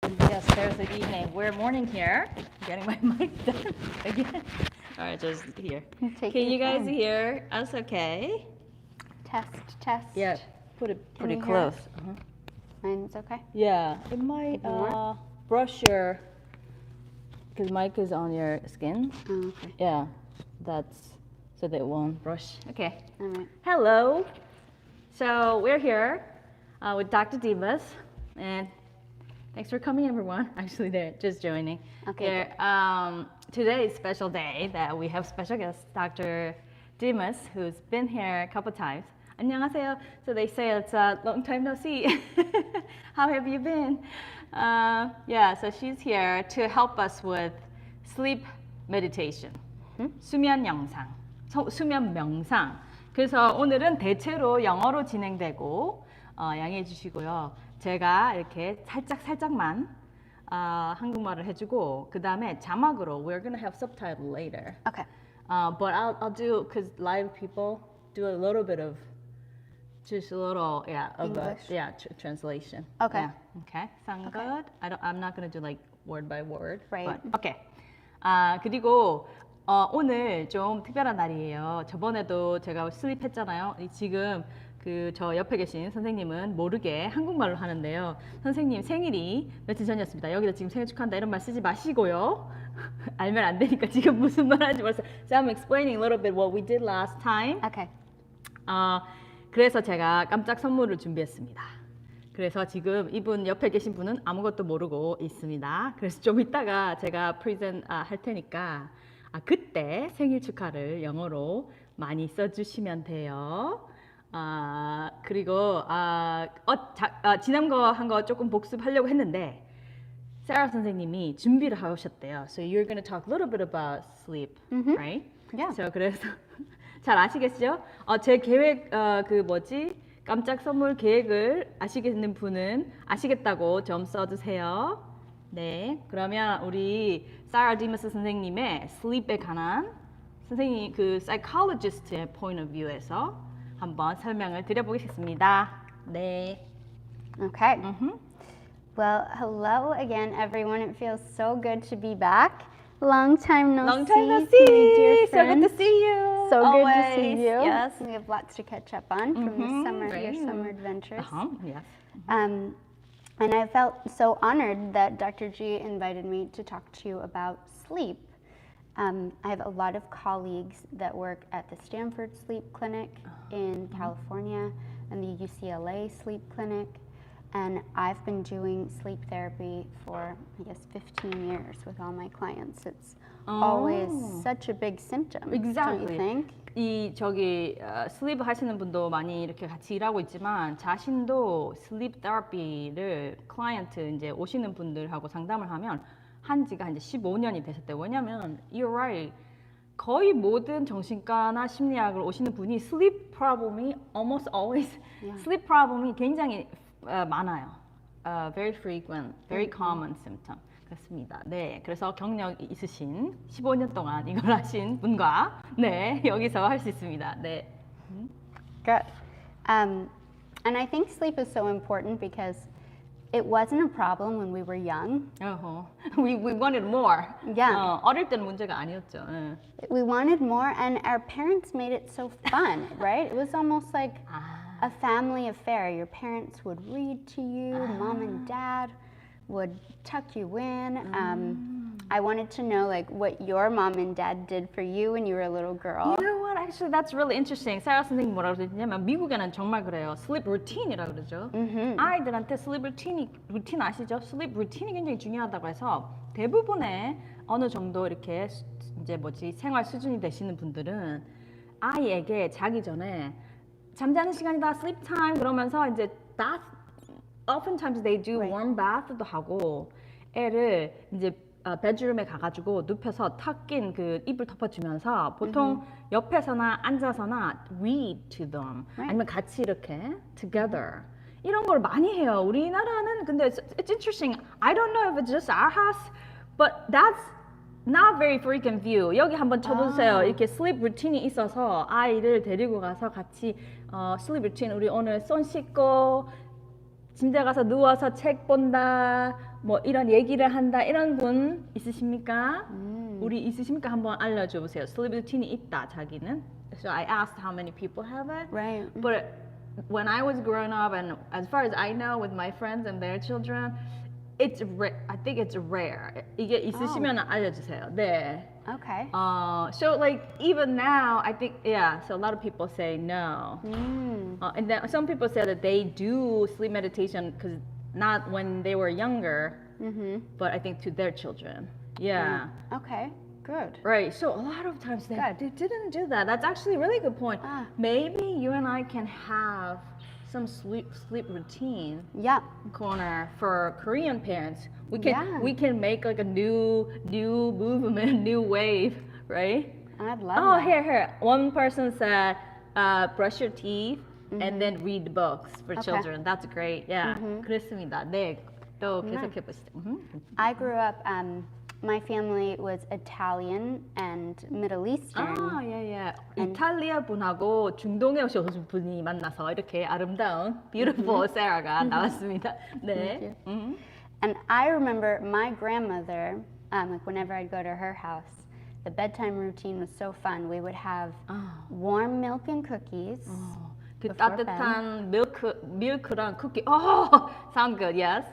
Yes, there's the evening. We're morning here. I'm getting my mic done again. All right, just here. Take Can your you guys time. hear us okay? Test. Yeah, put it Can pretty you hear close. us? Mine's okay. Yeah, it might Even more? brush your, because mic is on your skin. Oh, okay. Yeah, that's so that it won't brush. Okay. All right. Hello. So we're here with Dr. Dimas, and thanks for coming, everyone. Actually, they're just joining. Okay, Today is a special day that we have special guest, Dr. Dimas, who's been here a couple times. 안녕하세요. So they say it's a long time no see. How have you been? So she's here to help us with sleep meditation. 수면명상. 수면명상. 그래서 오늘은 대체로 영어로 진행되고 양해해 주시고요. 제가 이렇게 살짝만 한국말을 해주고 그 다음에 자막으로 we're gonna have subtitle later. Okay. But I'll do because live people do a little bit of just a little English? translation. Okay. Yeah. Okay. Sound good? I'm not gonna do like word by word. Right. But, okay. 그리고 오늘 좀 특별한 날이에요. 저번에도 제가 슬립했잖아요. 지금 그 저 옆에 계신 선생님은 모르게 한국말로 하는데요. 선생님 생일이 며칠 전이었습니다. 여기다 지금 생일 축하한다 이런 말 쓰지 마시고요. 알면 안 되니까 지금 무슨 말 하는지 모르겠어요. So I'm explaining a little bit what we did last time. Okay. 그래서 제가 깜짝 선물을 준비했습니다. 그래서 지금 이분 옆에 계신 분은 아무것도 모르고 있습니다. 그래서 좀 이따가 제가 프레젠트 할 테니까 그때 생일 축하를 영어로 많이 써주시면 돼요. 그리고 지난 거 한 거 조금 복습하려고 했는데 세라 선생님이 준비를 하셨대요. So you're going to talk a little bit about sleep, right? Yeah. So 그래서 잘 아시겠죠? 제 계획 깜짝 선물 계획을 아시겠는 분은 아시겠다고 좀 써주세요. 네, 그러면 우리 사라 디마스 선생님의 sleep에 관한 선생님 그 psychologist의 point of view에서 한번 설명을 드려보겠습니다. 네. Okay. Well, hello again, everyone. It feels so good to be back. Long time no Long see. time no my see. dear So good to friends. see you. So Always. good to see you. Yes. We have lots to catch up on from the summer, your Right. summer adventures. Yes. And I felt so honored that Dr. G invited me to talk to you about sleep. I have a lot of colleagues that work at the Stanford Sleep Clinic in California and the UCLA Sleep Clinic. And I've been doing sleep therapy for, 15 years with all my clients. It's always such a big symptom, Exactly. don't you think? 슬립 하시는 분도 많이 이렇게 같이 일하고 있지만 자신도 슬립 테라피를 클라이언트 이제 오시는 분들하고 상담을 하면 한 지가 이제 15년이 되셨대요. 왜냐면 you're right. 거의 모든 정신과나 심리학을 오시는 분이 sleep problem이 almost always sleep problem이 굉장히 많아요. Very frequent, very common symptom. 그렇습니다. 네, 그래서 경력 있으신 15년 동안 이걸 하신 분과 여기서 할 수 있습니다. 네. Good. And I think sleep is so important because it wasn't a problem when we were young. We wanted more. Yeah. 어릴 때는 문제가 아니었죠. We wanted more, and our parents made it so fun, right? It was almost like a family affair. Your parents would read to you, mom and dad would tuck you in. I wanted to know like what your mom and dad did for you when you were a little girl. You know what? Actually, that's really interesting. 사라 선생님 뭐라고 그랬냐면 미국에는 정말 그래요. Sleep routine이라고 그러죠. 아이들한테 sleep 루틴 아시죠? sleep 루틴이 굉장히 중요하다고 해서 대부분의 어느 정도 이렇게 이제 생활 수준이 되시는 분들은 아이에게 자기 전에 잠자는 시간이다, sleep time 그러면서 이제 bath. Oftentimes they do warm bath도 하고 애를 이제 bedroom에 가가지고 눕혀서 턱 낀 그 이불 덮어주면서 보통 옆에서나 앉아서나 read to them 아니면 같이 이렇게 together 이런 걸 많이 해요. 우리나라는 근데 it's interesting. I don't know if it's just our house, but that's not very frequent view. 여기 한번 쳐보세요. 이렇게 sleep 루틴이 있어서 아이를 데리고 가서 같이 sleep 루틴 우리 오늘 손 씻고 침대 가서 누워서 책 본다. 뭐 이런 얘기를 한다 이런 분 있으십니까? 우리 있으십니까? 한번 알려줘 보세요. Sleep routine이 있다 자기는. So I asked how many people have it. Right. But when I was growing up, and as far as I know, with my friends and their children, I think it's rare. 이게 있으시면 알려주세요. 네. Okay. So like even now, I think So a lot of people say no, and then some people say that they do sleep meditation because not when they were younger, but I think to their children. Yeah. Okay. Good. Right. So a lot of times they didn't do that. That's actually a really good point. Maybe you and I can have some sleep routine Yeah. corner for Korean parents. We can make like a new movement, new wave, right? I'd love Oh, that. here. One person said, brush your teeth and then read books for children. That's great. Yeah. 그렇습니다. 네. 또 계속해 보시죠. I grew up, my family was Italian and Middle Eastern. 이탈리아 분하고 중동에 오신 분이 만나서 이렇게 아름다운 beautiful Sarah가 나왔습니다. 네. And I remember my grandmother, like whenever I'd go to her house, the bedtime routine was so fun. We would have warm milk and cookies. 그 따뜻한 밀크랑 쿠키. Sound good. Yes.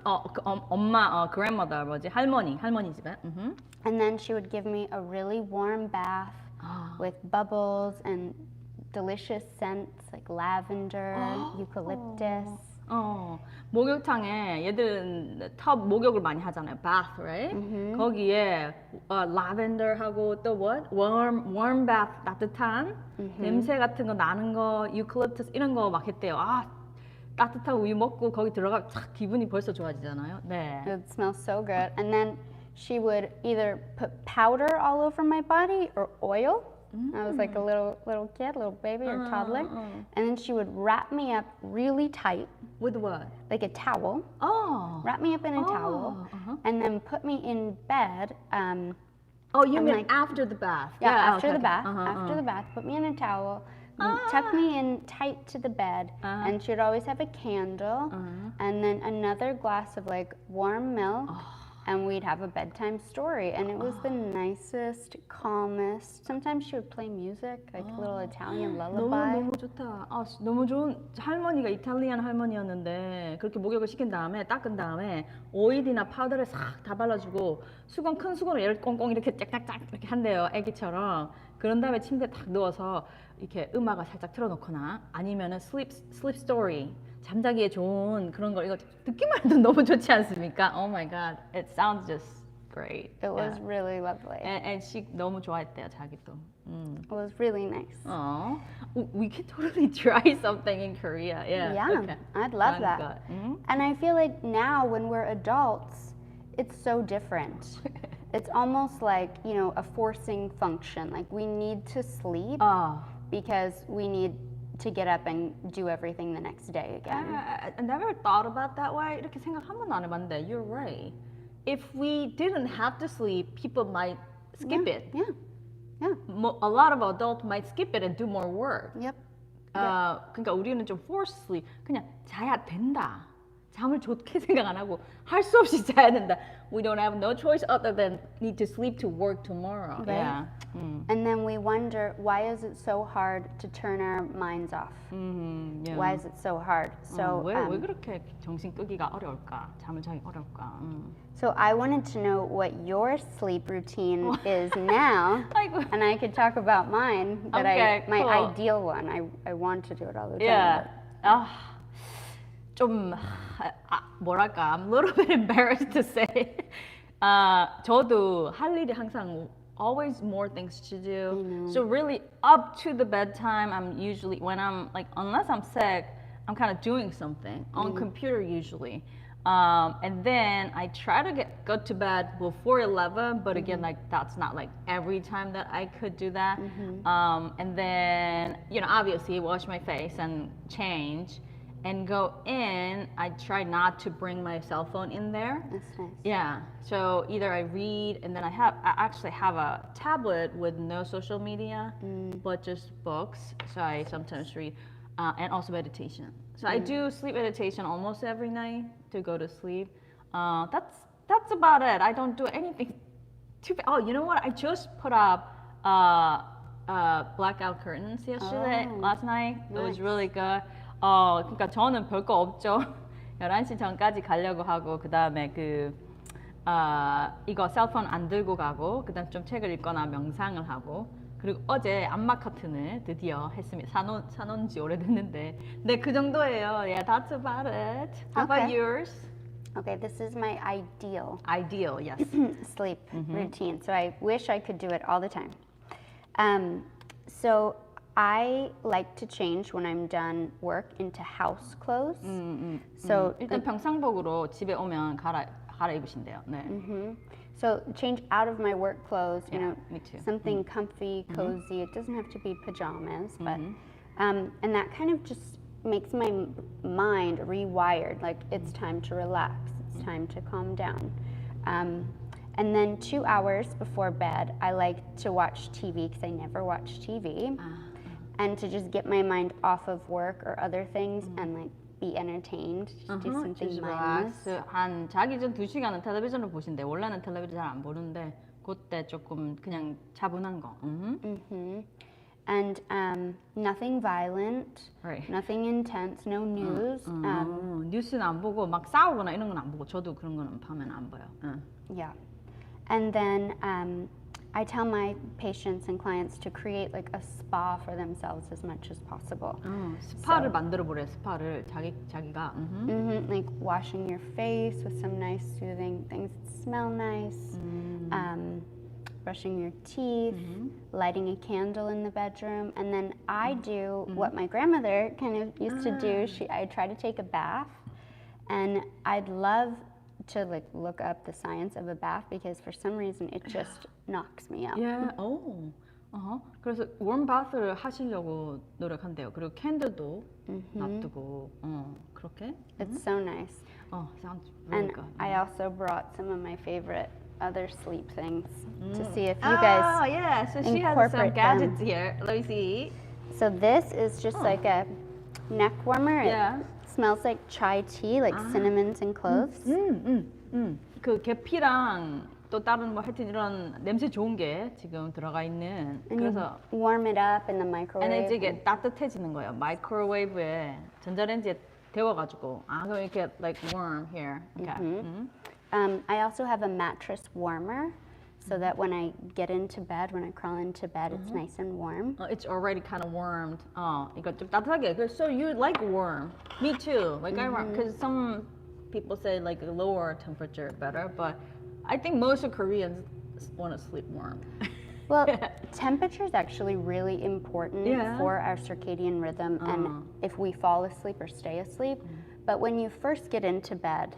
엄마 grandmother 뭐지? 할머니 집에. And then she would give me a really warm bath with bubbles and delicious scents like lavender, eucalyptus. 목욕탕에 얘들은 목욕을 많이 하잖아요. bath, right? 거기에 lavender하고 또 what? warm bath 따뜻한 냄새 같은 거 나는 거, eucalyptus 이런 거 막 했대요. 따뜻한 우유 먹고 거기 들어가 착 기분이 벌써 좋아지잖아요. 네. It smells so good. And then she would either put powder all over my body or oil. I was like a little kid, little baby or toddler. And then she would wrap me up really tight. With what? Like a towel. Wrap me up in a towel. And then put me in bed. You mean after the bath? Yeah, after the bath. After the bath, put me in a towel. Tuck me in tight to the bed. And she would always have a candle. And then another glass of like warm milk. And we'd have a bedtime story, and it was the nicest, calmest. Sometimes she would play music, like a little Italian lullaby. 너무 좋다. 너무 좋은 할머니가 이탈리안 할머니였는데 그렇게 목욕을 시킨 다음에 닦은 다음에 오일이나 파우더를 싹 다 발라주고 큰 수건을 얘를 꽁꽁 이렇게 짝짝짝 이렇게 한대요, 애기처럼. 그런 다음에 침대에 딱 누워서 이렇게 음악을 살짝 틀어놓거나 아니면은 sleep story. 잠자기에 좋은 그런 걸 이거 듣기만 해도 너무 좋지 않습니까? Oh my god, it sounds just great. It was really lovely. And she 너무 좋아했대요, 자기도. It was really nice. We could totally try something in Korea. Yeah, okay. I'd love that. Good. And I feel like now when we're adults, it's so different. It's almost like, a forcing function. Like we need to sleep because we need to get up and do everything the next day again. I never thought about that way. 이렇게 생각 한 번도 안 해봤는데 you're right. If we didn't have to sleep, people might skip it. Yeah. A lot of adults might skip it and do more work. Yep. 그러니까 우리는 좀 forced sleep. 그냥 자야 된다. 잠을 좋게 생각 안 하고 할 수 없이 자야 된다. We don't have no choice other than need to sleep to work tomorrow. Right. Yeah. And then we wonder, why is it so hard to turn our minds off? Yeah. Why is it so hard? So 왜 그렇게 정신 끄기가 어려울까? 잠을 자기 어려울까? So I wanted to know what your sleep routine is now, and I could talk about mine. But my ideal one. I want to do it all the time. Yeah. 좀 뭐랄까, I'm a little bit embarrassed to say. 저도 할 일이 항상 always more things to do. So really up to the bedtime, I'm usually when I'm like unless I'm sick, I'm kind of doing something on computer usually. And then I try to go to bed before 11, but again, like that's not like every time that I could do that. And then, obviously wash my face and change and go in. I try not to bring my cell phone in there. That's nice. Yeah, so either I read and then I actually have a tablet with no social media, but just books. So I sometimes read and also meditation. So I do sleep meditation almost every night to go to sleep. That's about it. I don't do anything too bad. Oh, you know what? I just put up blackout curtains last night. It was really good. 그러니까 저는 별거 없죠. 11시 전까지 가려고 하고 그 다음에 이거 셀폰 안 들고 가고 그 다음 좀 책을 읽거나 명상을 하고 그리고 어제 암막 커튼을 드디어 했습니다. 사놓은 지 오래됐는데 네, 그 정도예요. Yeah, that's about it. How about yours? Okay, this is my ideal yes. sleep routine. So I wish I could do it all the time. So I like to change when I'm done work into house clothes. So 일단 평상복으로 집에 오면 갈아입으신대요. 네. So change out of my work clothes, you know, me too. something comfy, cozy. It doesn't have to be pajamas, but and that kind of just makes my mind rewired. Like it's time to relax. It's time to calm down. And then 2 hours before bed, I like to watch TV because I never watch TV, and to just get my mind off of work or other things and like be entertained, just do something mindless. 한 자기 전 2시간은 텔레비전을 보신대. 원래는 텔레비전 잘 안 보는데 그때 조금 그냥 차분한 거. And nothing violent, Right. nothing intense, no news. 뉴스는 안 보고 막 싸우거나 이런 건 안 보고 저도 그런 거는 밤에는 안 봐요. Yeah. And then I tell my patients and clients to create like a spa for themselves as much as possible. 스파를 만들어 보래. 스파를 자기가. Like washing your face with some nice soothing things that smell nice, brushing your teeth, lighting a candle in the bedroom, and then I do what my grandmother kind of used to do. I try to take a bath, and I'd love to like look up the science of a bath because for some reason it just knocks me out. Yeah. 그래서 warm bath를 하시려고 노력한대요. 그리고 캔들도 놔두고 그렇게. It's so nice. Sounds really And good. I also brought some of my favorite other sleep things to see if you guys yeah. So she has some incorporate gadgets them. here. Let me see. So this is just like a neck warmer. Yeah. It smells like chai tea, like cinnamons and cloves. 그 계피랑 또 다른 뭐 하여튼 이런 냄새 좋은 게 지금 들어가 있는. And 그래서 you warm it up in the and microwave. 이게 따뜻해지는 거예요. 마이크로웨이브에 전자레인지에 데워가지고. 그럼 이렇게 like warm here. Okay. I also have a mattress warmer so that when I get into bed, when I crawl into bed, it's nice and warm. It's already kind of warmed. 이거 좀 따뜻하게. So you like warm? Me too. Like I because some people say like a lower temperature better, but I think most of Koreans want to sleep warm. Well, temperature is actually really important Yeah. for our circadian rhythm and if we fall asleep or stay asleep. But when you first get into bed,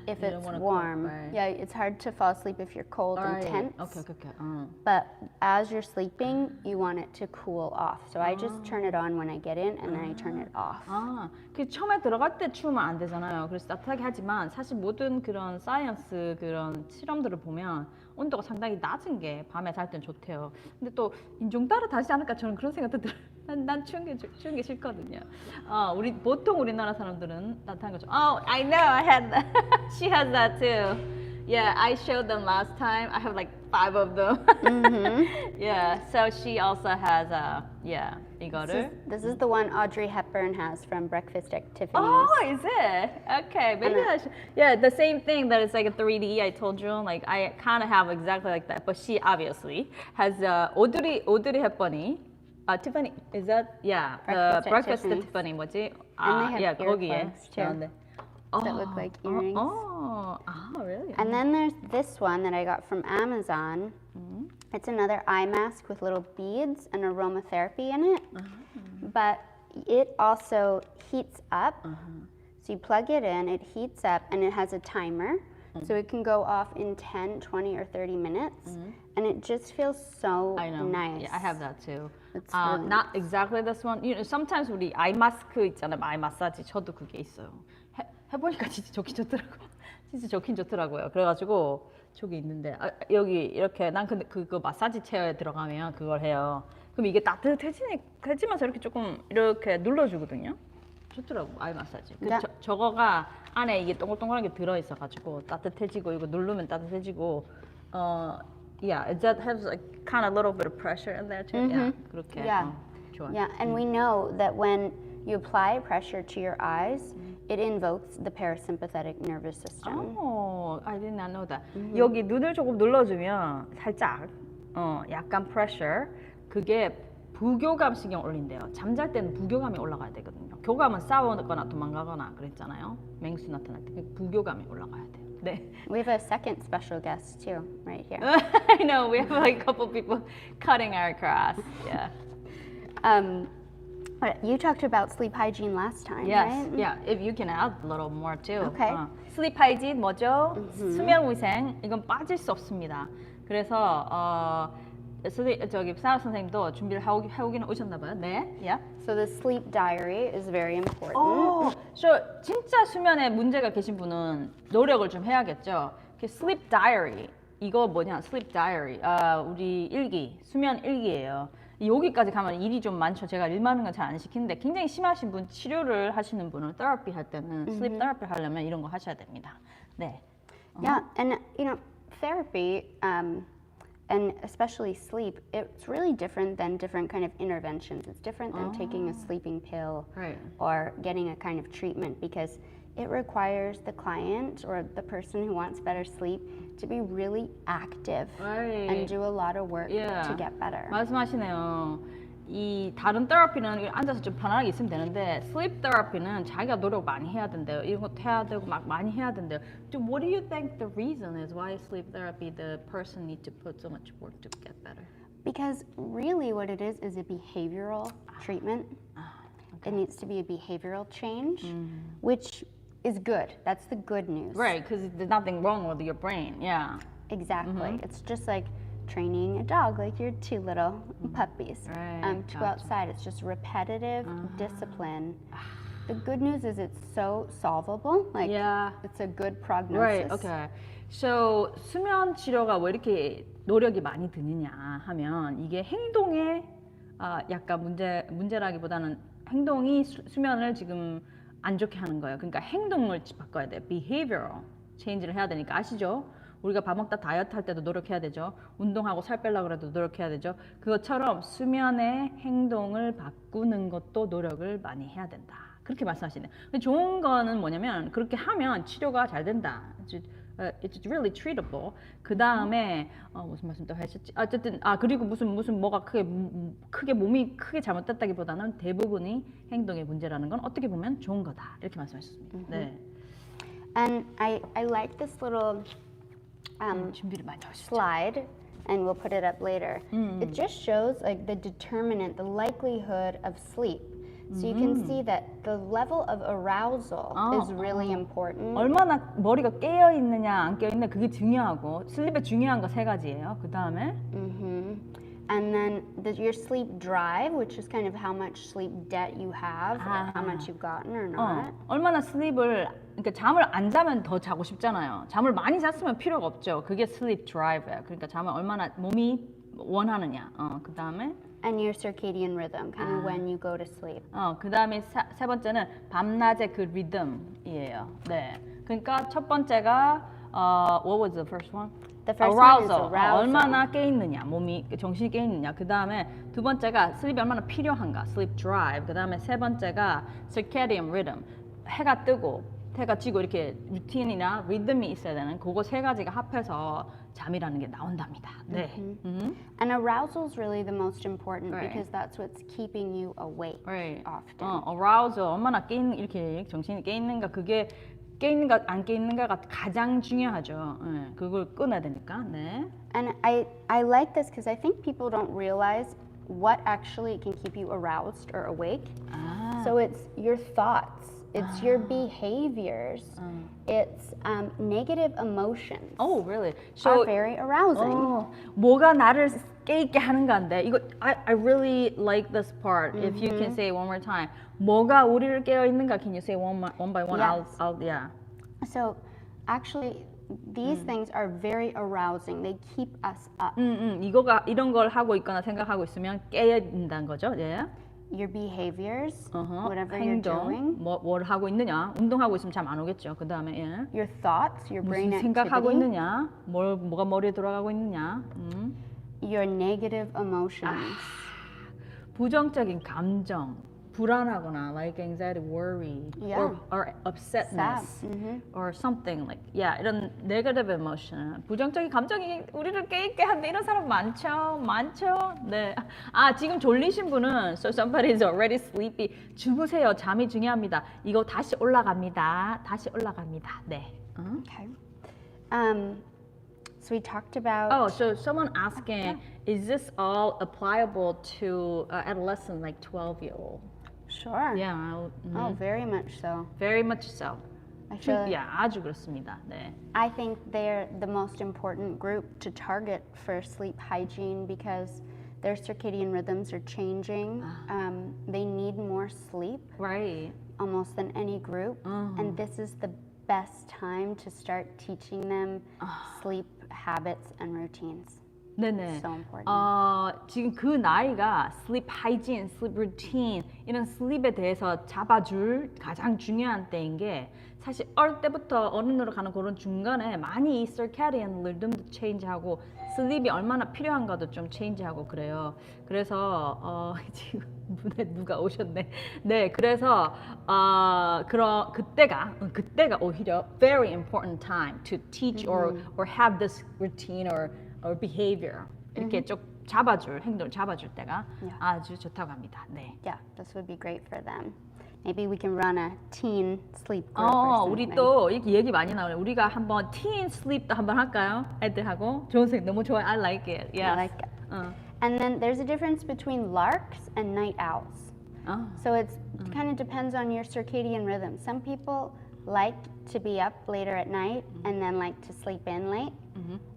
if You don't it's wanna warm, cold, right. yeah, it's hard to fall asleep if you're cold and tense. Okay. But as you're sleeping, you want it to cool off. So I just turn it on when I get in and then I turn it off. 그 처음에 들어갈 때 추우면 안 되잖아요. 그래서 따뜻하게 하지만 사실 모든 그런 사이언스 그런 실험들을 보면 온도가 상당히 낮은 게 밤에 잘 땐 좋대요. 근데 또 인종 따라 다르지 않을까 저는 그런 생각도 들어요. 난 추운 게 싫거든요. 보통 우리나라 사람들은 따뜻한 거죠. I know. I had that. She has that too. Yeah, I showed them last time. I have like 5 of them. Yeah, so she also has 이거를. This is the one Audrey Hepburn has from Breakfast at Tiffany's. Oh, is it? Okay, maybe I should. Yeah, the same thing that is like a 3D. I told you, like I kind of have exactly like that, but she obviously has Audrey Hepburn이. Tiffany, is that? Yeah, the Breakfast at Tiffany 뭐지? And they have 거기에. earplugs too. That look like earrings. Really? And then there's this one that I got from Amazon. It's another eye mask with little beads and aromatherapy in it. But it also heats up. So you plug it in, it heats up, and it has a timer. So it can go off in 10, 20, or 30 minutes. And it just feels so I know. nice. Yeah, I have that too. It's really Not exactly this one. You know, sometimes 우리 아이 마스크 있잖아요. 아이 마사지. 저도 그게 있어요. 해보니까 진짜 좋긴 좋더라고요. 진짜 좋긴 좋더라고요. 그래가지고 저기 있는데 여기 이렇게 난 근데 그거 마사지 체어에 들어가면 그걸 해요. 그럼 이게 따뜻해지면서 이렇게 조금 이렇게 눌러주거든요. 좋더라고 아이 마사지. 네. 저거가 안에 이게 동글동글한 게 들어 있어가지고 따뜻해지고 이거 누르면 따뜻해지고 yeah, that has like kind of little bit of pressure in there too. Yeah, 그렇게. Yeah. 좋아. Yeah, and we know that when you apply pressure to your eyes, it invokes the parasympathetic nervous system. Oh, I did not know that. 여기 눈을 조금 눌러주면 살짝 약간 pressure 그게 부교감 신경 올린대요. 잠잘 때는 부교감이 올라가야 되거든요. 교감은 싸우거나 도망가거나 그랬잖아요. 맹수 나타날 때 부교감이 올라가야 돼요. 네. We have a second special guest too, right here. I know we have like a couple people cutting our grass. Yeah. But you talked about sleep hygiene last time, Yes. right? Yeah. If you can add a little more too. Okay. Sleep hygiene 뭐죠? 수면 위생. 이건 빠질 수 없습니다. 그래서 저기 사라 선생님도 준비를 하고는 오셨나 봐요. 네. Yeah. So the sleep diary is very important. 진짜 수면에 문제가 계신 분은 노력을 좀 해야겠죠. sleep diary 이거 뭐냐? sleep diary 우리 일기, 수면 일기예요. 여기까지 가면 일이 좀 많죠. 제가 일 많은 건 잘 안 시키는데 굉장히 심하신 분, 치료를 하시는 분은 테라피 할 때는 sleep therapy 하려면 이런 거 하셔야 됩니다. 네. Yeah, and you know, therapy and especially sleep, it's really different than different kind of interventions. It's different than taking a sleeping pill Right. or getting a kind of treatment because it requires the client or the person who wants better sleep to be really active Right. and do a lot of work Yeah. to get better. 말씀하시네요. 이 다른 테라피는 앉아서 좀 편안하게 있으면 되는데 sleep therapy는 자기가 노력 많이 해야 된대요. 이런 것도 해야 되고 막 많이 해야 된대요. What do you think the reason is why sleep therapy the person need to put so much work to get better? Because really what it is a behavioral treatment. It needs to be a behavioral change, which is good. That's the good news. Right, because there's nothing wrong with your brain. Yeah. Exactly. It's just like training a dog, like your two little puppies, Right, to go gotcha. outside. It's just repetitive discipline. The good news is it's so solvable. Like Yeah. it's a good prognosis. Right. Okay. So 수면 치료가 왜 이렇게 노력이 많이 드느냐 하면 이게 행동에 약간 문제라기보다는 행동이 수면을 지금 안 좋게 하는 거예요. 그러니까 행동을 바꿔야 돼요. behavioral change를 해야 되니까 아시죠? 우리가 밥 먹다 다이어트 할 때도 노력해야 되죠. 운동하고 살 빼려고 해도 노력해야 되죠. 그것처럼 수면의 행동을 바꾸는 것도 노력을 많이 해야 된다. 그렇게 말씀하시네요. 근데 좋은 거는 뭐냐면 그렇게 하면 치료가 잘 된다. It's really treatable. 그 다음에 무슨 말씀 또 하셨지? 어쨌든 그리고 무슨 뭐가 크게 몸이 크게 잘못됐다기보다는 대부분이 행동의 문제라는 건 어떻게 보면 좋은 거다. 이렇게 말씀하셨습니다. 네. And I like this little 준비를 많이 하셨죠. slide, and we'll put it up later. It just shows like the determinant, the likelihood of sleep. So you can see that the level of arousal is really important. 얼마나 머리가 깨어 있느냐 안 깨어 있느냐 그게 중요하고 슬립에 중요한 거 세 가지예요. 그 다음에 And then your sleep drive, which is kind of how much sleep debt you have, or how much you've gotten or not. 얼마나 슬립을 그러니까 잠을 안 자면 더 자고 싶잖아요. 잠을 많이 잤으면 필요가 없죠. 그게 슬립 드라이브예요. 그러니까 잠을 얼마나 몸이 원하느냐. 그 다음에 And your circadian rhythm, kind of when you go to sleep. 그 다음에 세 번째는 밤낮의 그 리듬이에요. 네. 그러니까 첫 번째가 what was the first one? The first one is arousal. arousal. 얼마나 깨 있느냐, 몸이 정신이 깨 있느냐. 그 다음에 두 번째가 슬립이 얼마나 필요한가, sleep drive. 그 다음에 세 번째가 circadian rhythm. 해가 뜨고 해가 지고 이렇게 루틴이나 리듬이 있어야 되는 그거 세 가지가 합해서 잠이라는 게 나온답니다. 네. And arousal is really the most important Right. because that's what's keeping you awake Right. often. arousal 얼마나 깨 있는 이렇게 정신이 깨 있는가 그게 깨 있는가 안 깨 있는가가 가장 중요하죠. 네. 그걸 끊어야 되니까. 네. And I like this because I think people don't realize what actually can keep you aroused or awake. So it's your thoughts, it's your behaviors, it's negative emotions Oh, really? are very arousing. 뭐가 나를 깨 있게 하는 건데 이거 I really like this part. If you can say it one more time. 뭐가 우리를 깨어 있는가? Can you say one by one? Yes. I'll yeah. So actually these things are very arousing. They keep us up. 이거가 이런 걸 하고 있거나 생각하고 있으면 깨어 있다는 거죠. 예. your behaviors, whatever you're 행동, doing, 뭘 하고 있느냐, 운동하고 있으면 잠 안 오겠죠. 그 다음에 예. your thoughts, your brain 무슨 생각하고 activity, 있느냐, 뭐가 머리에 들어가고 있느냐, your negative emotions. 부정적인 감정, 불안하거나, like anxiety, worry, Yeah. or upsetness, Sad. or something like, yeah, 이런 negative emotion, 부정적인 감정이 우리를 깨있게 하는데 이런 사람 많죠. 네. 아, 지금 졸리신 분은, so somebody is already sleepy. 주무세요. 잠이 중요합니다. 이거 다시 올라갑니다. 네. Okay. So we talked about. Oh, so someone asking, is this all applicable to adolescent, like 12-year-old? Sure. Yeah. Oh, very much so. Very much so. I feel. Yeah, 아주 그렇습니다. 네. I think they're the most important group to target for sleep hygiene because their circadian rhythms are changing. They need more sleep Right. almost than any group, and this is the best time to start teaching them sleep habits and routines. 네네. So important. 지금 그 나이가 sleep hygiene, sleep routine 이런 슬립에 대해서 잡아줄 가장 중요한 때인 게 사실 어릴 때부터 어른으로 가는 그런 중간에 많이 이 circadian rhythm도 change하고 슬립이 얼마나 필요한가도 좀 change하고 그래요. 그래서 지금 문에 누가 오셨네. 네, 그래서 그때가 오히려 very important time to teach or have this routine or behavior 이렇게 쭉 행동을 잡아줄 때가 아주 좋다고 합니다. 네. Yeah, this would be great for them. Maybe we can run a teen sleep group or 우리 something. 또 이렇게 얘기 많이 나오네. 우리가 한번 teen sleep도 한번 할까요? 애들하고. 좋은 생각 너무 좋아요. I like it. Yes. I like it. And then there's a difference between larks and night owls. So it kind of depends on your circadian rhythm. Some people like to be up later at night and then like to sleep in late.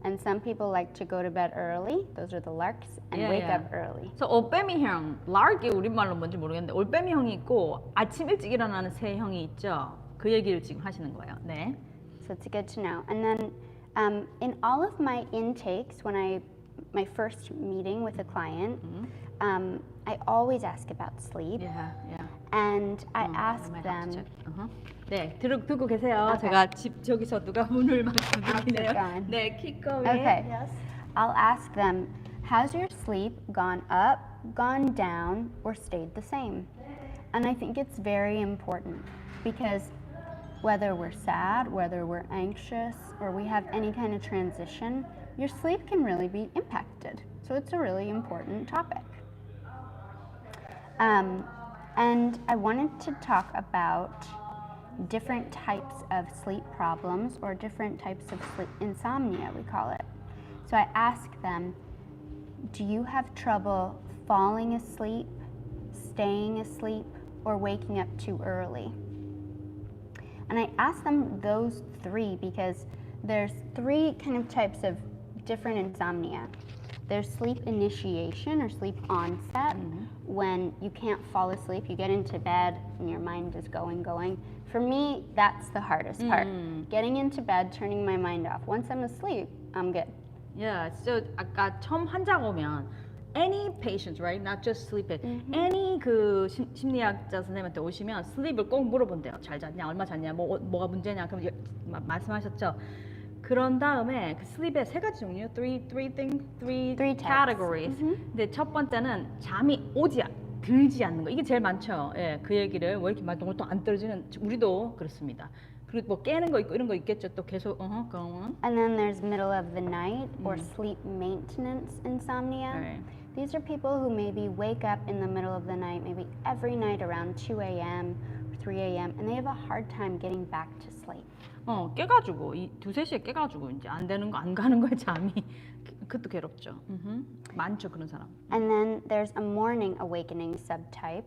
And some people like to go to bed early. Those are the larks and wake up early. 그래서 올빼미 형, lark이 우리말로 뭔지 모르겠는데 올빼미 형이 있고 아침 일찍 일어나는 새 형이 있죠. 그 얘기를 지금 하시는 거예요. 네. So it's good to know. And then in all of my intakes, my first meeting with a client, I always ask about sleep. Yeah. And I ask them. 네, 듣고 계세요. Okay. 제가 저기서 누가 문을 막 두드리네요. gone. 네, keep going. Okay. Yes. I'll ask them, has your sleep gone up, gone down, or stayed the same? And I think it's very important because whether we're sad, whether we're anxious, or we have any kind of transition, your sleep can really be impacted. So it's a really important topic. And I wanted to talk about different types of sleep problems or different types of sleep insomnia, we call it. So I ask them, do you have trouble falling asleep, staying asleep, or waking up too early? And I ask them those three because there's three kind of types of different insomnia. There's sleep initiation or sleep onset, when you can't fall asleep, you get into bed and your mind is going. For me, that's the hardest part. Getting into bed, turning my mind off. Once I'm asleep, I'm good. Yeah, so 아까 처음 환자가 오면 any patients, right? Not just sleep. any 그 심리학자 선생님한테 오시면 sleep을 꼭 물어본대요. 잘 잤냐, 얼마 잤냐, 뭐가 문제냐. 그럼 말씀하셨죠. 그런 다음에 그 슬립의 세 가지 종류, three categories. 근데 첫 번째는 잠이 들지 않는 거. 이게 제일 많죠. 예, 그 얘기를 왜 이렇게 많이 또 안 떨어지는 우리도 그렇습니다. 그리고 뭐 깨는 거 있고 이런 거 있겠죠. 또 계속 go on. And then there's middle of the night or sleep maintenance insomnia. Right. These are people who maybe wake up in the middle of the night, maybe every night around 2 a.m. or 3 a.m. and they have a hard time getting back to sleep. 깨가지고 이 2-3시에 깨가지고 이제 안 가는 거야 잠이. 그것도 괴롭죠. 많죠 그런 사람. And then there's a morning awakening subtype.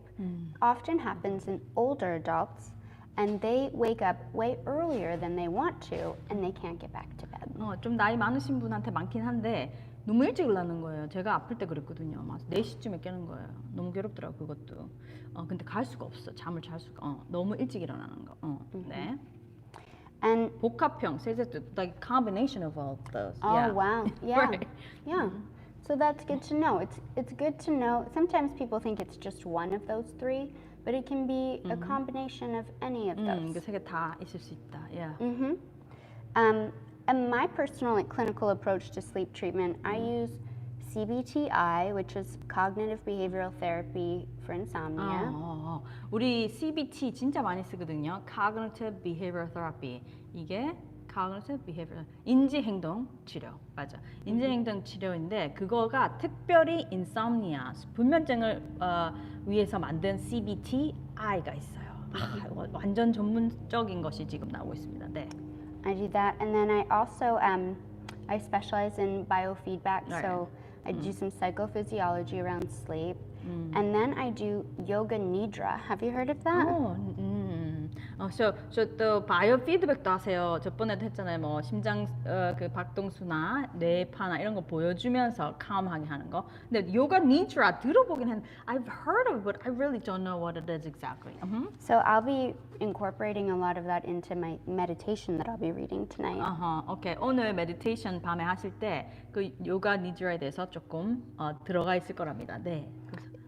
Often happens in older adults, and they wake up way earlier than they want to, and they can't get back to bed. 좀 나이 많으신 분한테 많긴 한데 너무 일찍 일어나는 거예요. 제가 아플 때 그랬거든요. 막 4시쯤에 깨는 거예요. 너무 괴롭더라고 그것도. 근데 갈 수가 없어. 잠을 잘 수가. 너무 일찍 일어나는 거. 네. And 복합형, like combination of all those. oh yeah. wow, yeah, Right. yeah. So that's good to know. It's good to know. Sometimes people think it's just one of those three, but it can be a combination of any of those. 그 세 개 다 있을 수 있다. Yeah. And my personal clinical approach to sleep treatment, I use CBTI, which is cognitive behavioral therapy for insomnia. 우리 CBT 진짜 많이 쓰거든요. Cognitive Behavioral Therapy. 이게 Cognitive Behavioral 인지행동 치료. 맞아. 인지행동 치료인데 그거가 특별히 Insomnia 불면증을 위해서 만든 CBTI가 있어요. 완전 전문적인 것이 지금 나오고 있습니다. 네. I do that, and then I also I specialize in biofeedback, so I do some psychophysiology around sleep, and then I do yoga nidra. Have you heard of that? 또 바이오 피드백도 하세요. 저번에도 했잖아요. 뭐 심장 그 박동수나 뇌파나 이런 거 보여주면서 calm하게 하는 거. 근데 요가 니드라 들어보긴 했는데 I've heard of it, but I really don't know what it is exactly. So I'll be incorporating a lot of that into my meditation that I'll be reading tonight. 오케이. 오늘 메디테이션 밤에 하실 때 그 요가 니드라에 대해서 조금 들어가 있을 거랍니다. 네.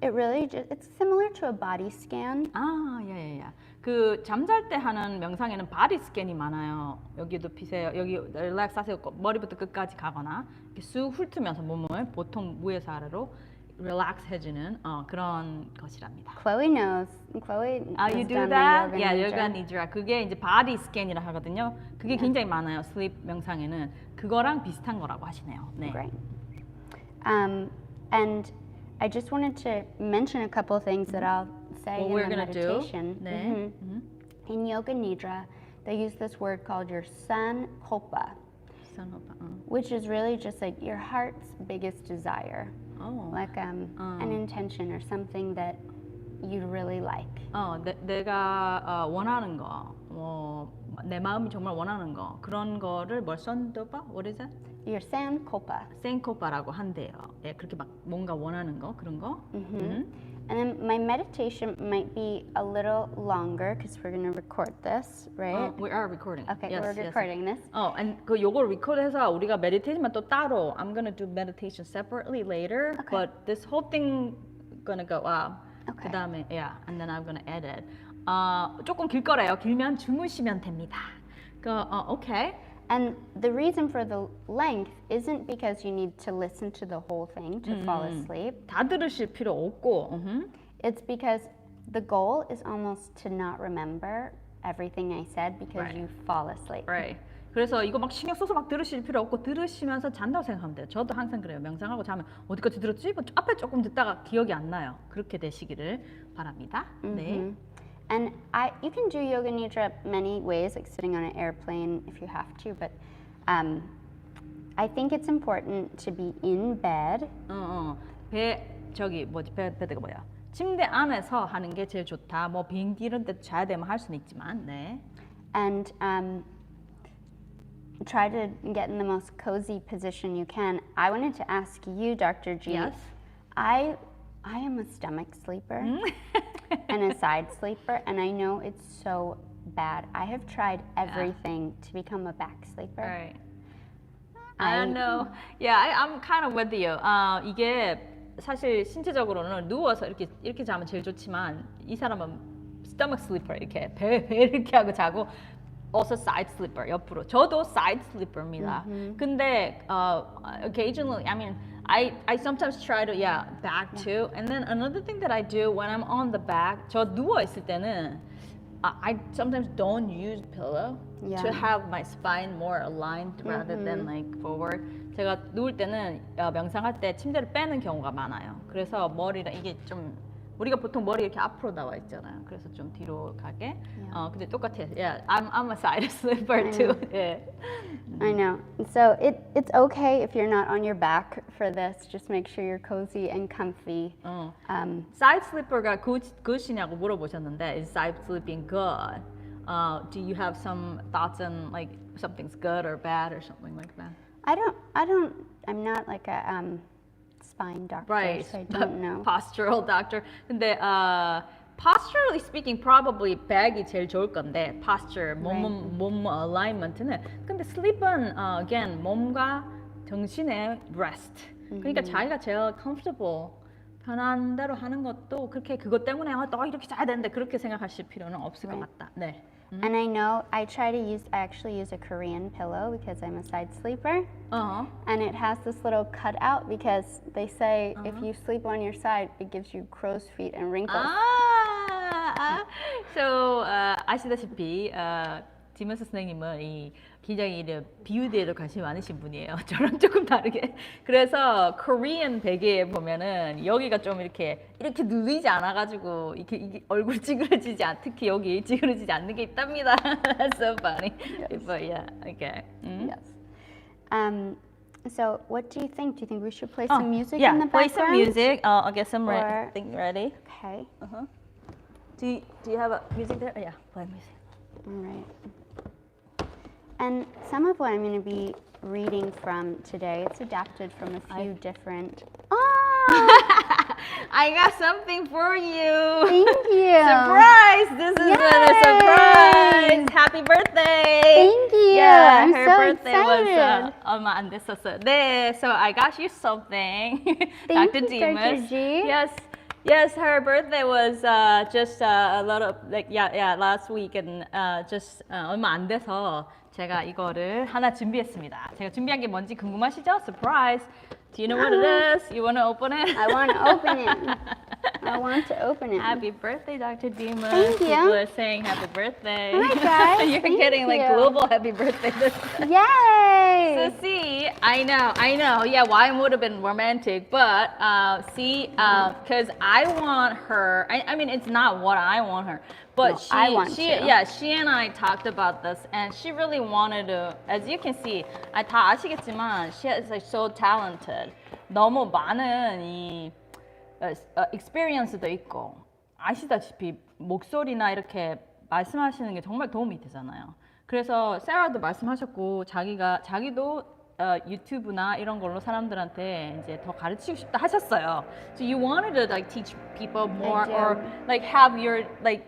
It really it's similar to a body scan. 야. 그 잠잘 때 하는 명상에는 바디 스캔이 많아요. 여기 눕히세요. 여기 릴렉스 하세요. 머리부터 끝까지 가거나 이렇게 쑥 훑으면서 몸을 보통 위에서 아래로 릴렉스 해주는 그런 것이랍니다. Chloe knows. Chloe has You do done that? the Yeah, yoga yoga nidra. nidra. 그게 이제 바디 스캔이라 하거든요. 그게 굉장히 많아요. 슬립 명상에는 그거랑 비슷한 거라고 하시네요. 네. Great. And I just wanted to mention a couple of things that I'll say What we're in the gonna do. meditation. 네. In yoga nidra, they use this word called your sankopa, which is really just like your heart's biggest desire, like an intention or something that you really like. 내가 원하는 거, 내 마음이 정말 원하는 거 그런 거를 뭘 선도바? What is that? Your sankopa. 생코바라고 한대요. 예, 그렇게 막 뭔가 원하는 거 그런 거. And then my meditation might be a little longer because we're going to record this, right? We are recording. Okay, yes, we're recording this. and 그 요걸 record해서 우리가 meditation만 또 따로. I'm gonna do meditation separately later, Okay. but this whole thing gonna go up. Okay. 그다음에 and then I'm gonna edit. 조금 길 거래요. 길면 주무시면 됩니다. Okay. And the reason for the length isn't because you need to listen to the whole thing to fall asleep. 다 들으실 필요 없고. It's because the goal is almost to not remember everything I said because Right. you fall asleep. Right. 그래서 이거 막 신경 써서 막 들으실 필요 없고 들으시면서 잔다고 생각하면 돼요. 저도 항상 그래요. 명상하고 자면 어디까지 들었지? 뭐 앞에 조금 듣다가 기억이 안 나요. 그렇게 되시기를 바랍니다. 네. And you can do yoga nidra many ways, like sitting on an airplane if you have to, but I think it's important to be in bed. 베드가 뭐야? 침대 안에서 하는 게 제일 좋다. 뭐 비행기 이런 데 자야 되면 할 수는 있지만, 네. And try to get in the most cozy position you can. I wanted to ask you, Dr. G. Yes. I am a stomach sleeper and a side sleeper, and I know it's so bad. I have tried everything to become a back sleeper. Right. I know. Yeah, I'm kind of with you. 이게 사실 신체적으로는 누워서 이렇게 자면 제일 좋지만 이 사람은 stomach sleeper 이렇게 배 이렇게 하고 자고 also side sleeper 옆으로. 저도 side sleeper입니다. 근데 occasionally, I mean, I sometimes try to back too. And then another thing that I do when I'm on the back, 저 누워 있을 때는 I sometimes don't use pillow to have my spine more aligned rather than like forward. 제가 누울 때는 명상할 때 침대를 빼는 경우가 많아요. 그래서 머리랑 이게 좀 우리가 보통 머리 이렇게 앞으로 나와 있잖아요. 그래서 좀 뒤로 가게. 근데 똑같아. Yeah, I'm a side sleeper too. Yeah. I know. So it's okay if you're not on your back for this. Just make sure you're cozy and comfy. Side sleeper가 good이냐고 물어보셨는데, is side sleeping good? Do you have some thoughts on like something's good or bad or something like that? I'm not like a spine doctor, Right. so I don't know. Postural doctor. 근데 posturally speaking, probably back이 제일 좋을 건데 posture, 몸 alignment는. 근데 sleep은 again 몸과 정신의 rest. 그러니까 자기가 제일 comfortable, 편한 대로 하는 것도 그렇게 그것 때문에 너 이렇게 자야 되는데 그렇게 생각하실 필요는 없을 것 같다. 네. And I know I actually use a Korean pillow because I'm a side sleeper. And it has this little cutout because they say if you sleep on your side, it gives you crow's feet and wrinkles. So 아시다시피 디머스 선생님은 이 굉장히 비유대에도 관심이 많으신 분이에요. 저랑 조금 다르게. 그래서 코리안 베개에 보면은 여기가 좀 이렇게 눌리지 않아가지고 이게 얼굴 찌그러지지 특히 여기 찌그러지지 않는 게 있답니다. That's so funny. Yes. But yeah, okay. Yes. So what do you think? Do you think we should play some music yeah, in the play background? some music. I'll get some Or- ready. Okay. Do you have a music there? Yeah, play music. All right. And some of what I'm going to be reading from today, it's adapted from a few different. I got something for you. Thank you. Surprise! This is a surprise. Happy birthday. Thank you. Yeah, I'm her so birthday excited. was 얼마 안 됐었어요. 네, so I got you something. Thank Dr. you, Dr. Dimas. G. Yes, her birthday was just a lot of last week and just 얼마 안 돼서 제가 이거를 하나 준비했습니다. 제가 준비한 게 뭔지 궁금하시죠? Surprise. Do you know what it is? You want to open it? I want to open it. I want to open it. Happy birthday, Dr. Dimas. Thank you. People are saying happy birthday. Hi, guys. You're Thank getting like you. global happy birthday. Yay! So see, I know. Yeah, wine would have been romantic, but because I want her. I mean, it's not what I want her, but No, I want to. she and I talked about this, and she really wanted to. As you can see, 다 아시겠지만, she is like so talented. 너무 많은 이 experience도 있고, 아시다시피 목소리나 이렇게 말씀하시는 게 정말 도움이 되잖아요. 그래서 세라도 말씀하셨고 자기도 유튜브나 이런 걸로 사람들한테 이제 더 가르치고 싶다 하셨어요. So you wanted to like teach people more or like have your like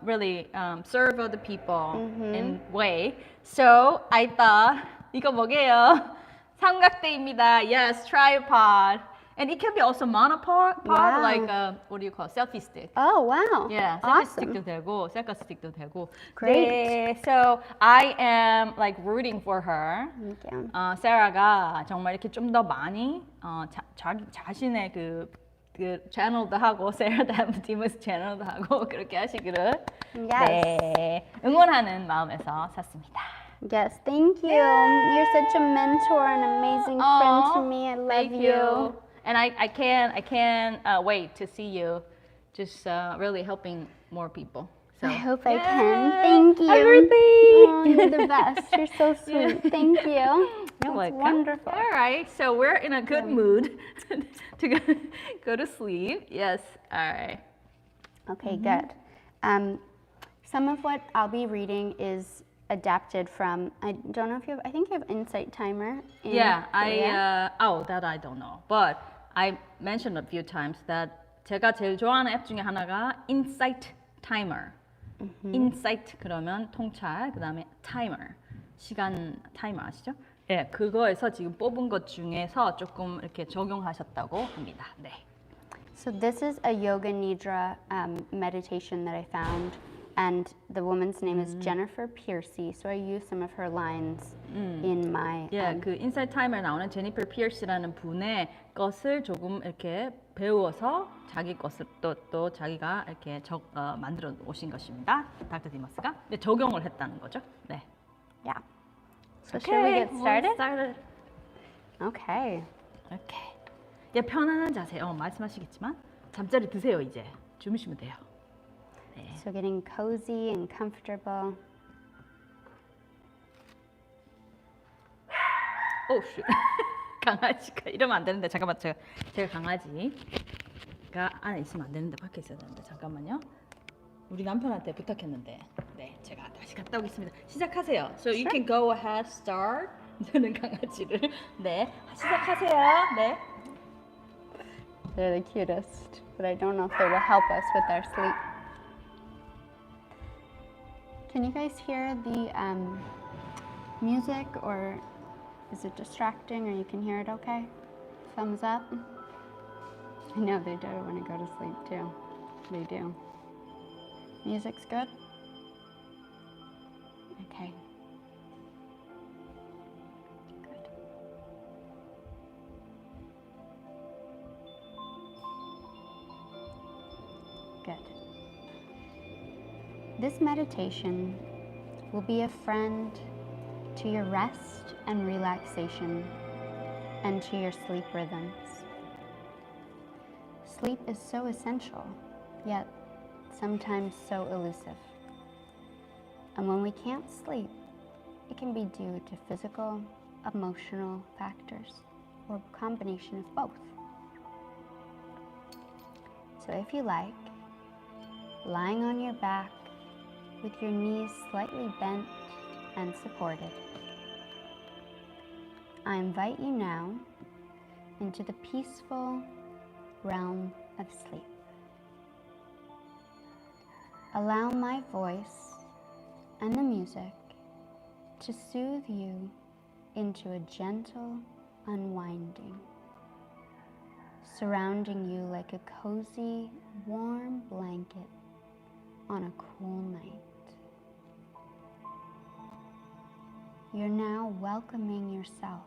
really serve other people in way. So I thought 이거 뭐게요? 삼각대입니다. Yes, tripod. And it can be also monopod, Wow. like what do you call it? Selfie stick. Oh, wow. Yeah, selfie Awesome. stick도 되고, 셀카 스틱도 되고. Great. 네, so I am like rooting for her. Thank you. 세라가 정말 이렇게 좀 더 많이 자신의 그 채널도 하고, 세라 디머스 채널도 하고 그렇게 하시기를 네, 응원하는 마음에서 샀습니다. Yes, thank you. You're such a mentor and amazing friend to me. I love Thank you. And I can't wait to see you just really helping more people. So. I hope I can. Thank you. Happy birthday! Oh, you're the best. You're so sweet. Thank you. You're That's welcome. wonderful. All right, so we're in a good mood to go to sleep. Yes, all right. Okay, good. Some of what I'll be reading is adapted from, I don't know if you have, I think you have Insight Timer. In Yeah, Korea. that I don't know. But I mentioned a few times that 제가 제일 좋아하는 앱 중에 하나가 Insight Timer. Insight 그러면 통찰, 그다음에 Timer. 시간 타이머 아시죠? 네, 그거에서 지금 뽑은 것 중에서 조금 이렇게 적용하셨다고 합니다. 네. So this is a yoga nidra meditation that I found, and the woman's name is Jennifer Piercy. So I use some of her lines in my. 그 인사이트 타임에 나오는 제니퍼 피어스라는 분의 것을 조금 이렇게 배워서 자기 것을 또 자기가 이렇게 만들어 오신 것입니다. 닥터 디머스가 적용을 했다는 거죠. 네. Yeah. So should we get started? Okay. Okay. 예, 편안한 자세. 말씀하시겠지만 잠자리 드세요 이제. 주무시면 돼요. 네. So getting cozy and comfortable. 오, 쉣. 강아지가 이러면 안 되는데 잠깐만 제가 강아지가 안에 있으면 안 되는데 밖에 있어야 되는데 잠깐만요. 우리 남편한테 부탁했는데 네 제가 다시 갔다 오겠습니다. 시작하세요. So you can go ahead, start. 저는 강아지를 네 시작하세요. 네. They're the cutest, but I don't know if they will help us with our sleep. Can you guys hear the music, or is it distracting, or you can hear it okay? Thumbs up. I know they do want to go to sleep too. They do. Music's good? Okay. Good. Good. This meditation will be a friend to your rest and relaxation and to your sleep rhythms. Sleep is so essential, yet sometimes so elusive. And when we can't sleep, it can be due to physical, emotional factors, or a combination of both. So if you like, lying on your back with your knees slightly bent and supported, I invite you now into the peaceful realm of sleep. Allow my voice and the music to soothe you into a gentle unwinding, surrounding you like a cozy, warm blanket on a cool night. You're now welcoming yourself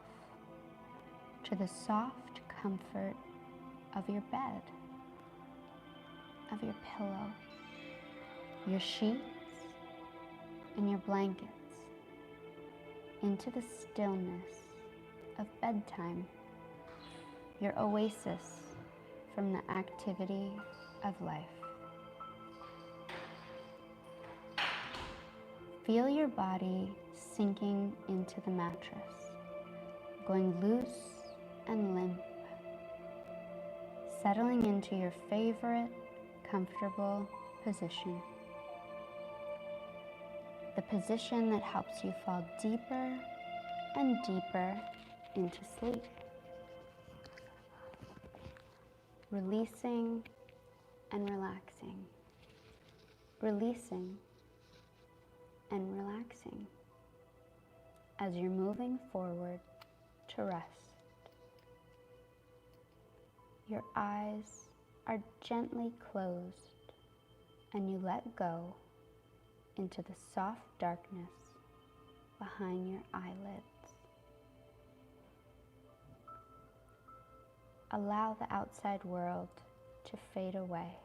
to the soft comfort of your bed, of your pillow, your sheets, and your blankets, into the stillness of bedtime, your oasis from the activity of life. Feel your body sinking into the mattress, going loose and limp, settling into your favorite comfortable position. The position that helps you fall deeper and deeper into sleep. Releasing and relaxing. Releasing and relaxing as you're moving forward to rest. Your eyes are gently closed and you let go into the soft darkness behind your eyelids. Allow the outside world to fade away.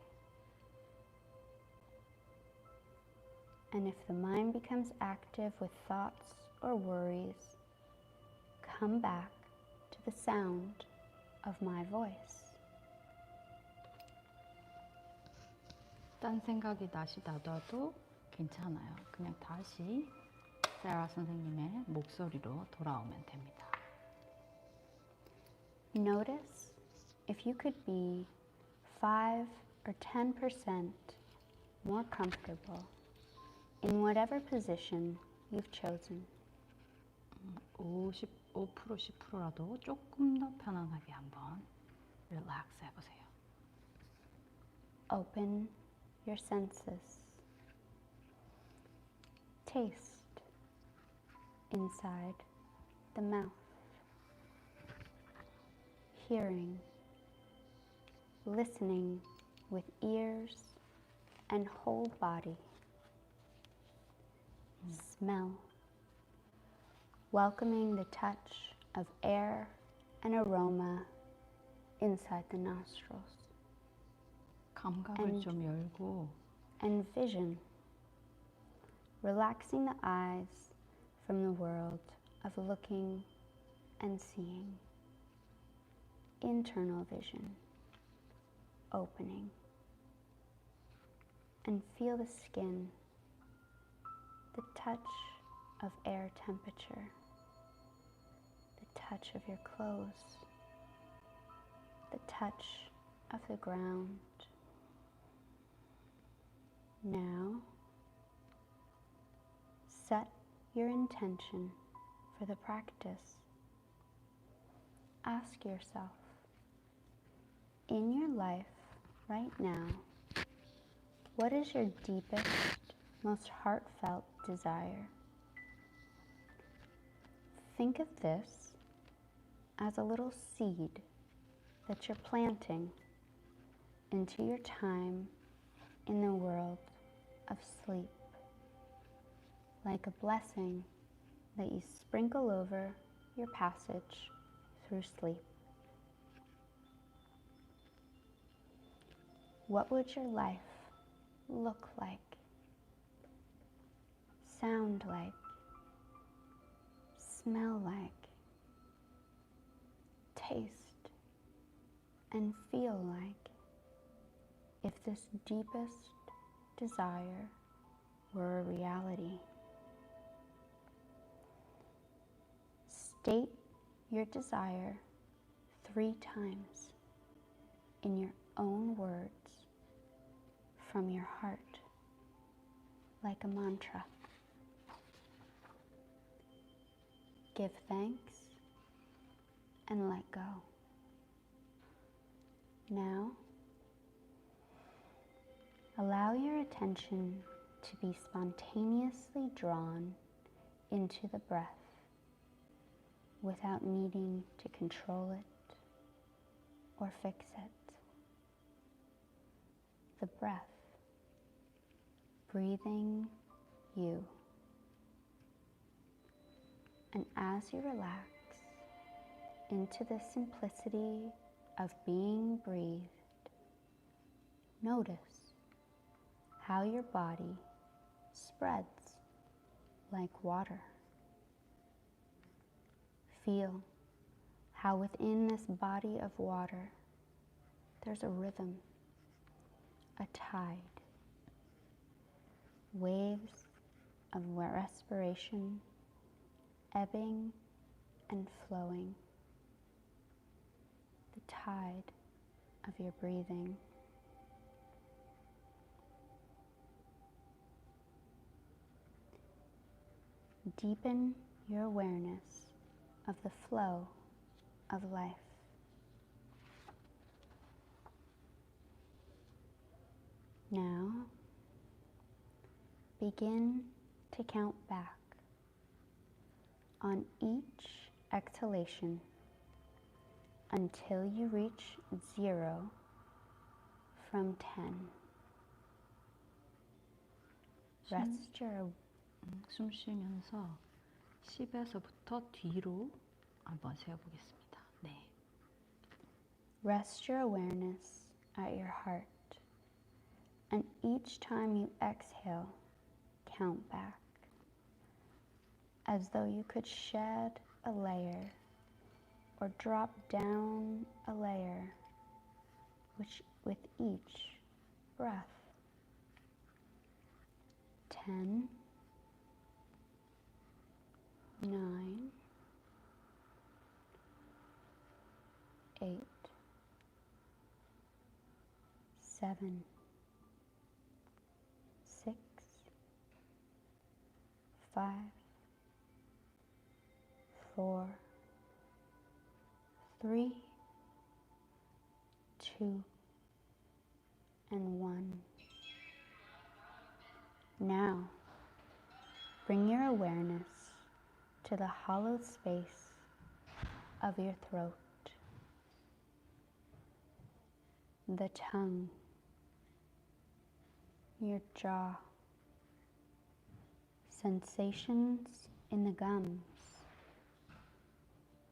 And if the mind becomes active with thoughts or worries, come back to the sound of my voice. 딴 생각이 다시 나도 괜찮아요. 그냥 다시 세라 선생님의 목소리로 돌아오면 됩니다. Notice if you could be 5 or 10% more comfortable in whatever position you've chosen. 5%, 10%라도 조금 더 편안하게 한번 릴렉스 해보세요. Open your senses. Taste inside the mouth. Hearing, listening with ears and whole body. Smell, welcoming the touch of air and aroma inside the nostrils. 감각을 좀 열고 And vision, relaxing the eyes from the world of looking and seeing. Internal vision, opening. And feel the skin, the touch of air temperature, the touch of your clothes, the touch of the ground. Now, set your intention for the practice. Ask yourself, in your life right now, what is your deepest, most heartfelt desire? Think of this as a little seed that you're planting into your time in the world of sleep, like a blessing that you sprinkle over your passage through sleep. What would your life look like, sound like, smell like, taste and feel like if this deepest desire were a reality? State your desire 3 times in your own words from your heart, like a mantra. Give thanks and let go. Now, allow your attention to be spontaneously drawn into the breath without needing to control it or fix it. The breath, breathing you. And as you relax into the simplicity of being breathed, notice how your body spreads like water. Feel how within this body of water there's a rhythm, a tide, waves of respiration ebbing and flowing, the tide of your breathing. Deepen your awareness of the flow of life. Now, begin to count back on each exhalation until you reach 0 from 10. Rest your 숨 쉬면서 10에서부터 뒤로 한번 세어보겠습니다. 네. Rest your awareness at your heart, and each time you exhale, count back, as though you could shed a layer or drop down a layer with each breath. 10, 9, 8, 7, 6, 5, 4, 3, 2, and 1. Now, bring your awareness to the hollow space of your throat, the tongue, your jaw, sensations in the gums,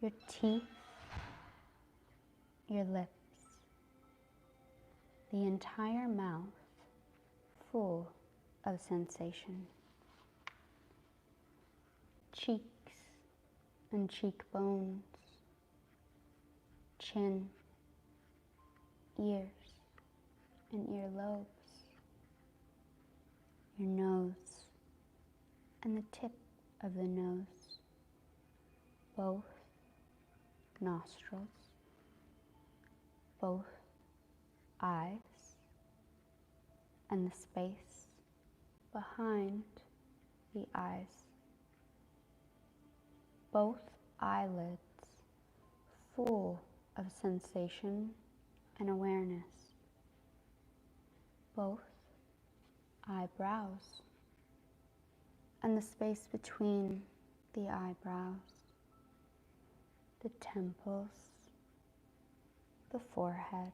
your teeth, your lips, the entire mouth full of sensation, cheeks and cheekbones, chin, ears and earlobes, your nose and the tip of the nose, both nostrils, both eyes, and the space behind the eyes, both eyelids full of sensation and awareness, both eyebrows and the space between the eyebrows, the temples, the forehead,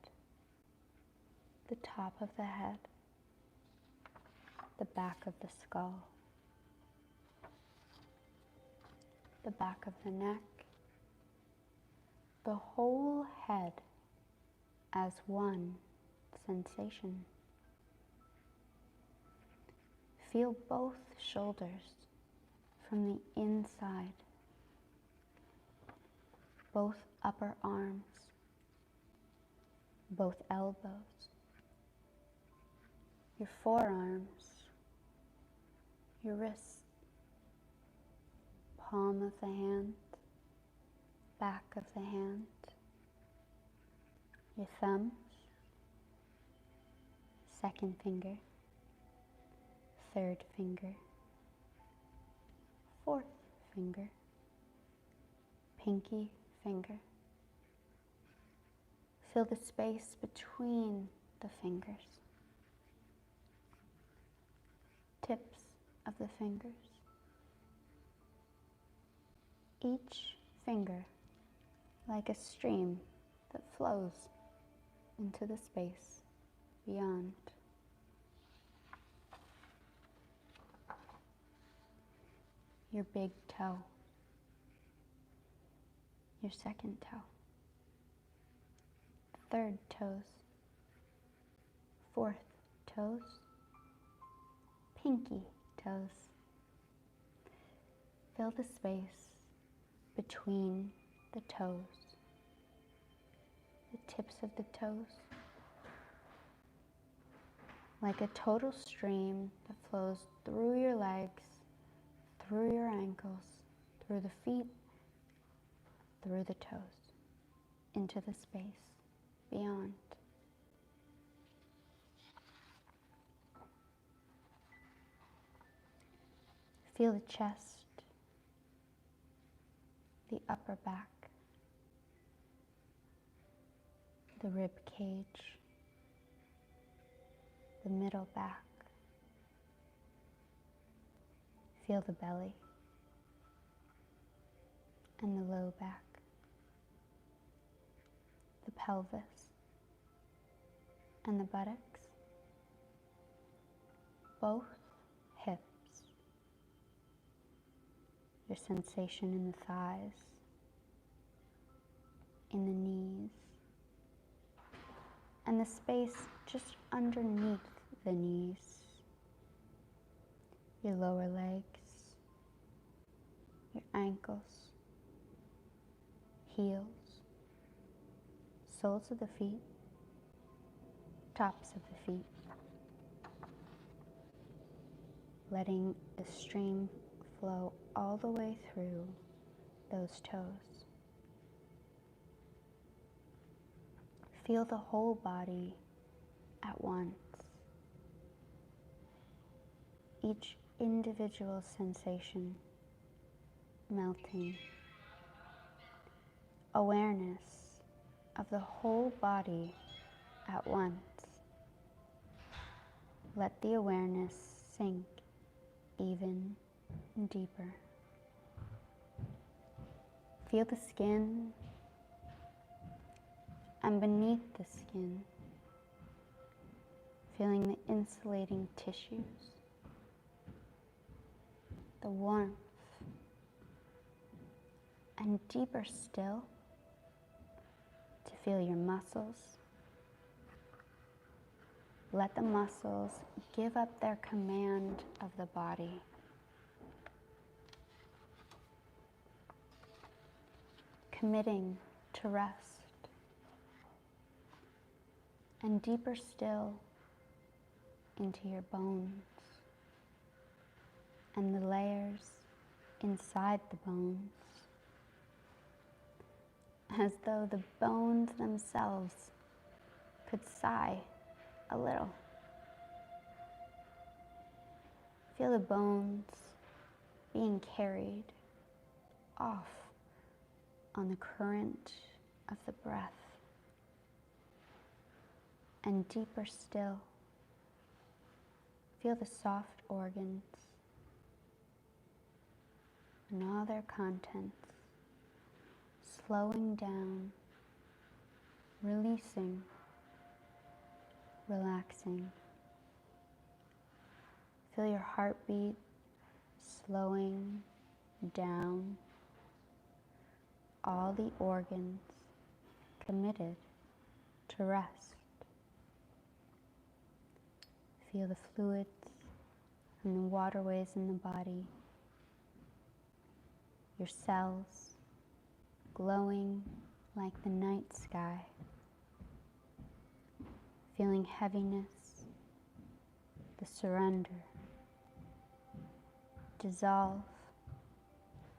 the top of the head, the back of the skull, the back of the neck, the whole head as one sensation. Feel both shoulders from the inside, both upper arms, both elbows, your forearms, your wrists, palm of the hand, back of the hand, your thumbs, second finger, third finger, fourth finger, pinky finger. Feel the space between the fingers, tips of the fingers. Each finger like a stream that flows into the space beyond. Your big toe, your second toe, third toes, fourth toes, pinky toes. Fill the space between the toes, the tips of the toes, like a total stream that flows through your legs, through your ankles, through the feet, through the toes, into the space beyond. Feel the chest, the upper back, the rib cage, the middle back. Feel the belly and the low back, the pelvis and the buttocks, both hips, your sensation in the thighs, in the knees, and the space just underneath the knees, your lower legs, your ankles, heels, soles of the feet, tops of the feet, letting the stream flow all the way through those toes. Feel the whole body at once. Each individual sensation melting. Awareness of the whole body at once. Let the awareness sink even deeper. Feel the skin, and beneath the skin, feeling the insulating tissues, the warmth, and deeper still, to feel your muscles. Let the muscles give up their command of the body. Committing to rest. And deeper still into your bones and the layers inside the bones, as though the bones themselves could sigh a little. Feel the bones being carried off on the current of the breath. And deeper still, feel the soft organs and all their contents slowing down, releasing, relaxing. Feel your heartbeat slowing down, all the organs committed to rest. Feel the fluids and the waterways in the body, your cells glowing like the night sky, feeling heaviness, the surrender, dissolve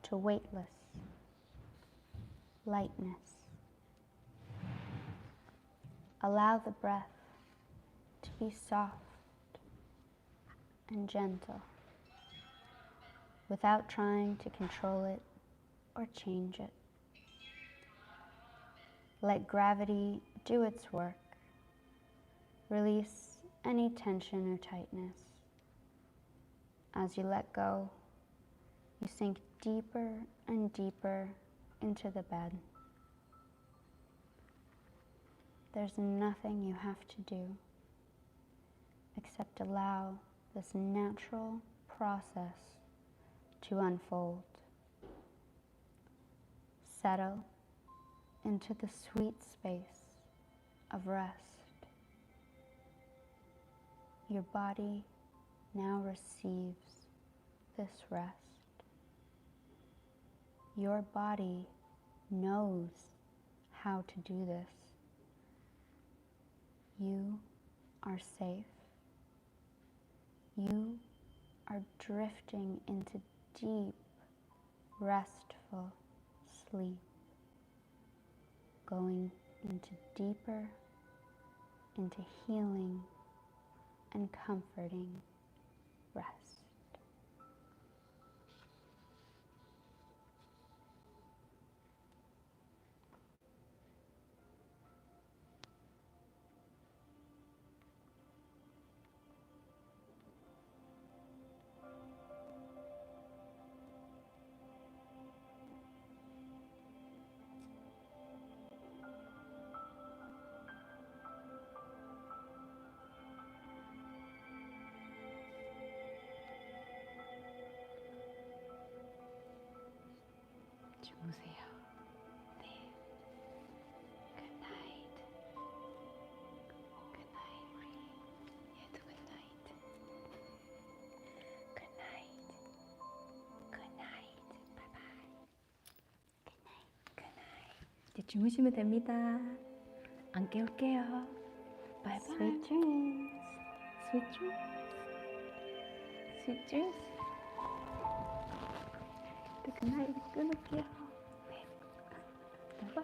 to weightless lightness. Allow the breath to be soft and gentle without trying to control it or change it. Let gravity do its work. Release any tension or tightness. As you let go, you sink deeper and deeper into the bed. There's nothing you have to do except allow this natural process to unfold. Settle into the sweet space of rest. Your body now receives this rest. Your body knows how to do this. You are safe. You are drifting into deep, restful sleep, going into deeper, into healing and comforting rest. 주무세요. 네. Good night. Good night, 우리. 얘도 good night. Good night. Good night. Bye bye. Good night. Good night. 이제 주무시면 됩니다. 안 깨울게요. Bye bye. Sweet dreams. Sweet dreams. Sweet dreams. 굿나잇 끊을게요. 네. 봐봐.